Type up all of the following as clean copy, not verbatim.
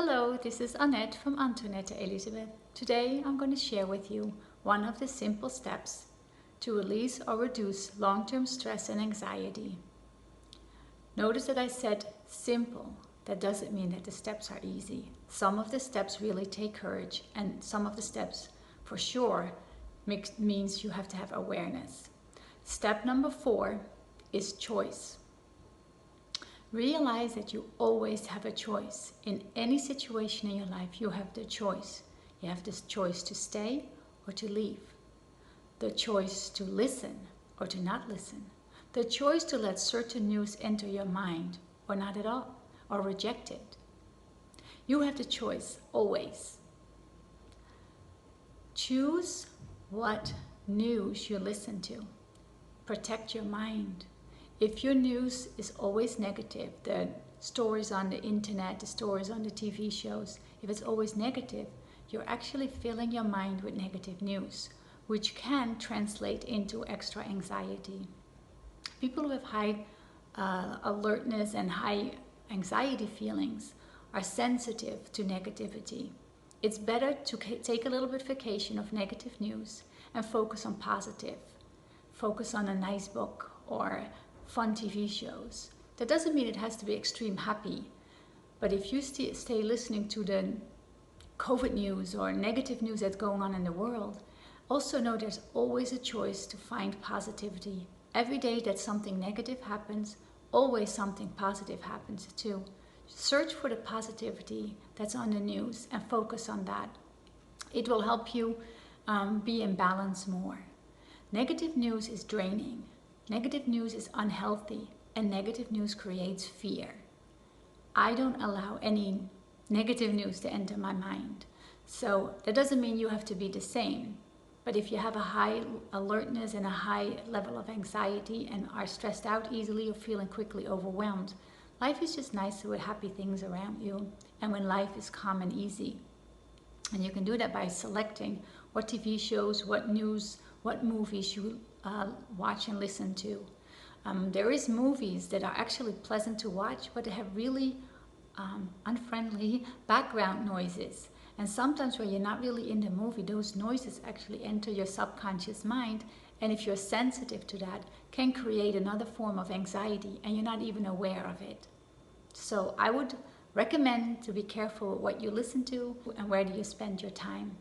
Hello, this is Annette from Antoinette Elizabeth. Today I'm going to share with you one of the simple steps to release or reduce long-term stress and anxiety. Notice that I said simple. That doesn't mean that the steps are easy. Some of the steps really take courage, and some of the steps for sure means you have to have awareness. Step number 4 is choice. Realize that you always have a choice. In any situation in your life, you have the choice. You have this choice to stay or to leave. The choice to listen or to not listen. The choice to let certain news enter your mind or not at all, or reject it. You have the choice always. Choose what news you listen to. Protect your mind. If your news is always negative, the stories on the internet, the stories on the TV shows, if it's always negative, you're actually filling your mind with negative news, which can translate into extra anxiety. People who have high alertness and high anxiety feelings are sensitive to negativity. It's better to take a little bit vacation of negative news and focus on positive. Focus on a nice book or fun TV shows. That doesn't mean it has to be extreme happy, but if you stay listening to the COVID news or negative news that's going on in the world, also know there's always a choice to find positivity. Every day that something negative happens, always something positive happens too. Search for the positivity that's on the news and focus on that. It will help you be in balance more. Negative news is draining. Negative news is unhealthy, and negative news creates fear. I don't allow any negative news to enter my mind. So that doesn't mean you have to be the same. But if you have a high alertness and a high level of anxiety and are stressed out easily or feeling quickly overwhelmed, life is just nicer with happy things around you and when life is calm and easy. And you can do that by selecting what TV shows, what news, what movies you watch and listen to. There is movies that are actually pleasant to watch, but they have really unfriendly background noises. And sometimes when you're not really in the movie, those noises actually enter your subconscious mind. And if you're sensitive to that, can create another form of anxiety and you're not even aware of it. So I would recommend to be careful with what you listen to and where do you spend your time.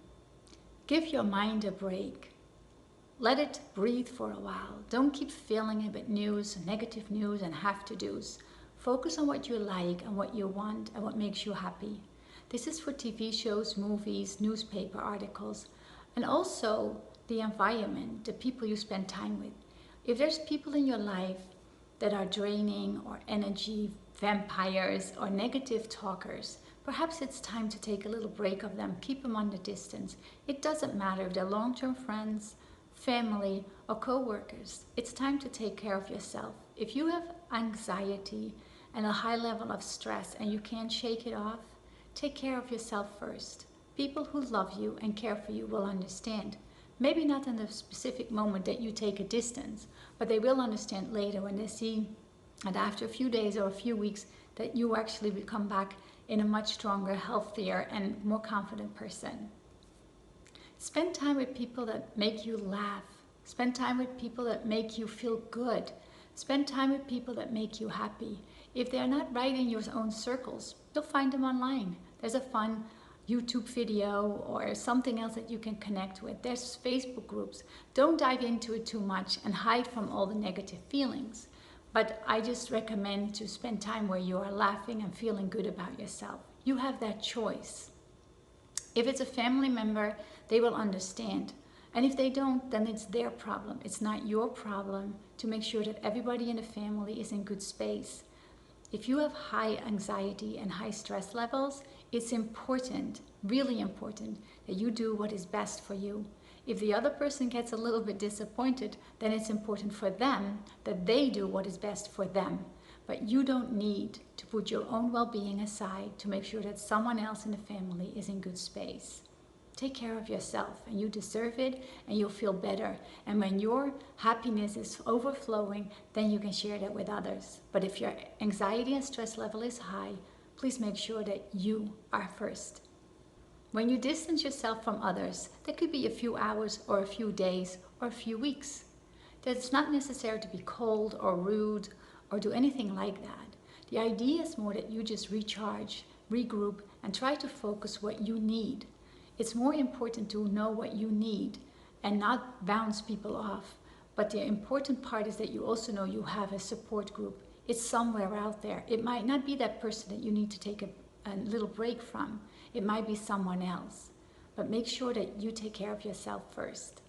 Give your mind a break. Let it breathe for a while. Don't keep filling it with news, negative news, and have-to-dos. Focus on what you like and what you want and what makes you happy. This is for TV shows, movies, newspaper articles, and also the environment, the people you spend time with. If there's people in your life that are draining or energy vampires or negative talkers, perhaps it's time to take a little break of them. Keep them on the distance. It doesn't matter if they're long-term friends, family, or co-workers. It's time to take care of yourself. If you have anxiety and a high level of stress and you can't shake it off, take care of yourself first. People who love you and care for you will understand. Maybe not in the specific moment that you take a distance, but they will understand later when they see that after a few days or a few weeks that you actually will come back in a much stronger, healthier, and more confident person. Spend time with people that make you laugh. Spend time with people that make you feel good. Spend time with people that make you happy. If they're not right in your own circles, you'll find them online. There's a fun YouTube video or something else that you can connect with. There's Facebook groups. Don't dive into it too much and hide from all the negative feelings. But I just recommend to spend time where you are laughing and feeling good about yourself. You have that choice. If it's a family member, they will understand. And if they don't, then it's their problem. It's not your problem to make sure that everybody in the family is in good space. If you have high anxiety and high stress levels, it's important, really important, that you do what is best for you. If the other person gets a little bit disappointed, then it's important for them that they do what is best for them. But you don't need to put your own well-being aside to make sure that someone else in the family is in good space. Take care of yourself, and you deserve it, and you'll feel better. And when your happiness is overflowing, then you can share that with others. But if your anxiety and stress level is high, please make sure that you are first. When you distance yourself from others, that could be a few hours or a few days or a few weeks. It's not necessary to be cold or rude or do anything like that. The idea is more that you just recharge, regroup, and try to focus what you need. It's more important to know what you need and not bounce people off. But the important part is that you also know you have a support group. It's somewhere out there. It might not be that person that you need to take a little break from. It might be someone else. But make sure that you take care of yourself first.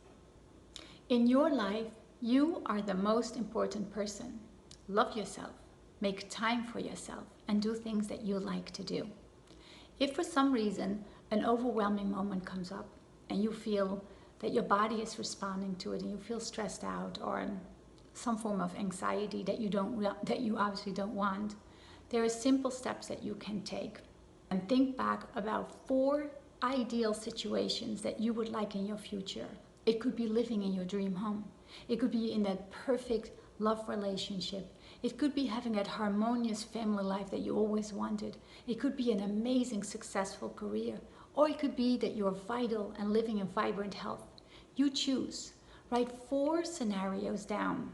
In your life, you are the most important person. Love yourself. Make time for yourself and do things that you like to do. If for some reason an overwhelming moment comes up and you feel that your body is responding to it and you feel stressed out or some form of anxiety that you obviously don't want, there are simple steps that you can take. And think back about 4 ideal situations that you would like in your future. It could be living in your dream home. It could be in that perfect love relationship. It could be having that harmonious family life that you always wanted. It could be an amazing, successful career. Or it could be that you're vital and living in vibrant health. You choose. Write 4 scenarios down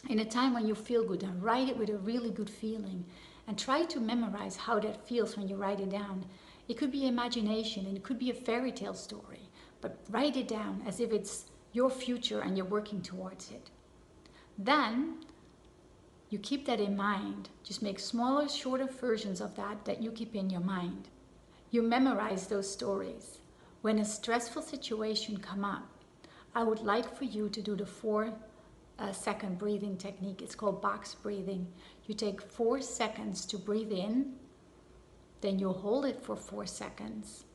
in a time when you feel good, and write it with a really good feeling. And try to memorize how that feels when you write it down. It could be imagination and it could be a fairy tale story. But write it down as if it's your future and you're working towards it. Then you keep that in mind. Just make smaller, shorter versions of that you keep in your mind. You memorize those stories. When a stressful situation comes up, I would like for you to do the 4-second breathing technique. It's called box breathing. You take 4 seconds to breathe in, then you hold it for 4 seconds.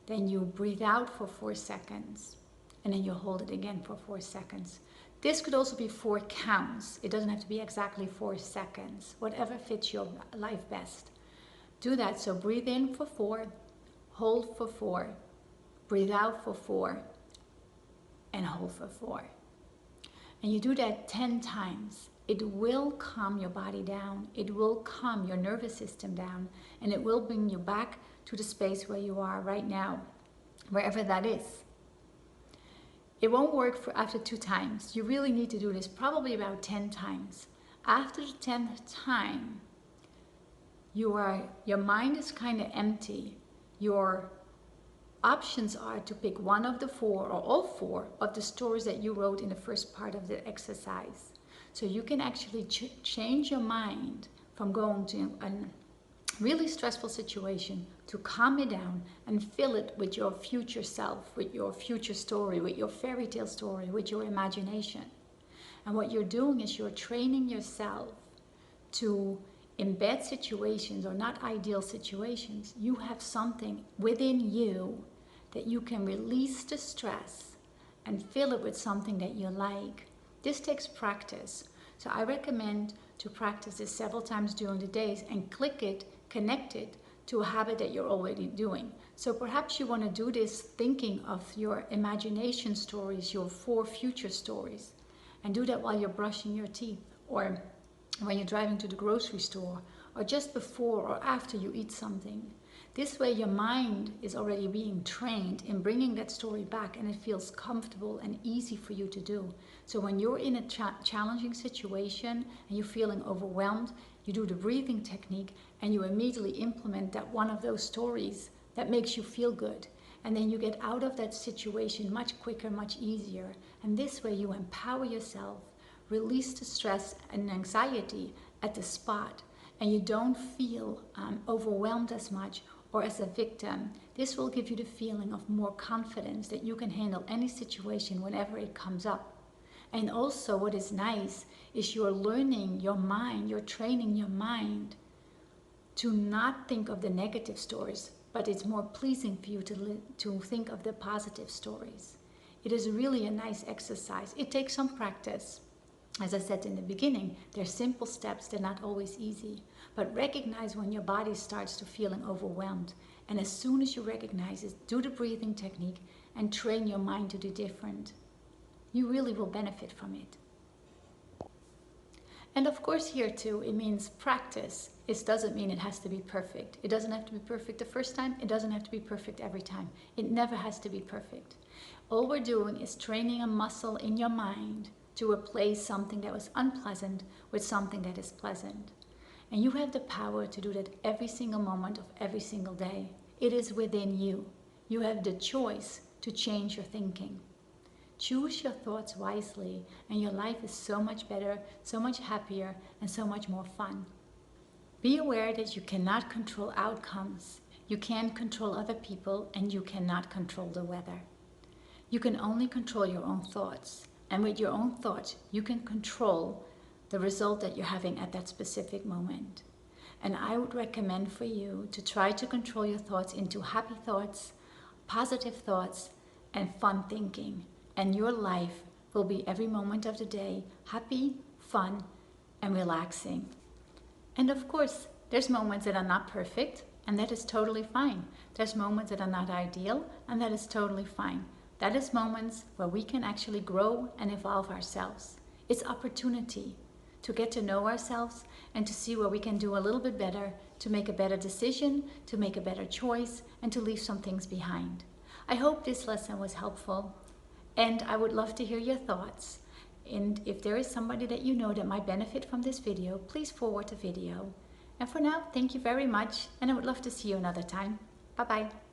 Then you breathe out for 4 seconds, and then you hold it again for 4 seconds. This could also be 4 counts. It doesn't have to be exactly 4 seconds, whatever fits your life best. Do that. So breathe in for 4, hold for 4, breathe out for 4, and hold for 4. And you do that 10 times. It will calm your body down. It will calm your nervous system down, and it will bring you back to the space where you are right now, wherever that is. It won't work for after 2 times. You really need to do this probably about 10 times. After the 10th time, your mind is kind of empty. Your options are to pick one of the 4 or all 4 of the stories that you wrote in the first part of the exercise. So you can actually change your mind from going to a really stressful situation to calm it down and fill it with your future self, with your future story, with your fairy tale story, with your imagination. And what you're doing is you're training yourself to, in bad situations or not ideal situations, you have something within you that you can release the stress and fill it with something that you like. This takes practice. So I recommend to practice this several times during the days and connect it to a habit that you're already doing. So perhaps you want to do this thinking of your imagination stories, your 4 future stories, and do that while you're brushing your teeth, or when you're driving to the grocery store, or just before or after you eat something. This way your mind is already being trained in bringing that story back, and it feels comfortable and easy for you to do. So when you're in a challenging situation and you're feeling overwhelmed, you do the breathing technique and you immediately implement that one of those stories that makes you feel good. And then you get out of that situation much quicker, much easier. And this way you empower yourself, release the stress and anxiety at the spot, and you don't feel overwhelmed as much or as a victim. This will give you the feeling of more confidence that you can handle any situation whenever it comes up. And also what is nice is you're learning your mind, you're training your mind to not think of the negative stories, but it's more pleasing for you to think of the positive stories. It is really a nice exercise. It takes some practice. As I said in the beginning, they're simple steps, they're not always easy. But recognize when your body starts to feeling overwhelmed. And as soon as you recognize it, do the breathing technique and train your mind to do different. You really will benefit from it. And of course here too, it means practice. It doesn't mean it has to be perfect. It doesn't have to be perfect the first time. It doesn't have to be perfect every time. It never has to be perfect. All we're doing is training a muscle in your mind to replace something that was unpleasant with something that is pleasant. And you have the power to do that every single moment of every single day. It is within you. You have the choice to change your thinking. Choose your thoughts wisely, and your life is so much better, so much happier, and so much more fun. Be aware that you cannot control outcomes. You can't control other people, and you cannot control the weather. You can only control your own thoughts. And with your own thoughts, you can control the result that you're having at that specific moment. And I would recommend for you to try to control your thoughts into happy thoughts, positive thoughts, and fun thinking. And your life will be every moment of the day happy, fun, and relaxing. And of course, there's moments that are not perfect, and that is totally fine. There's moments that are not ideal, and that is totally fine. That is moments where we can actually grow and evolve ourselves. It's opportunity to get to know ourselves and to see where we can do a little bit better, to make a better decision, to make a better choice, and to leave some things behind. I hope this lesson was helpful. And I would love to hear your thoughts. And if there is somebody that you know that might benefit from this video, please forward the video. And for now, thank you very much, and I would love to see you another time. Bye-bye.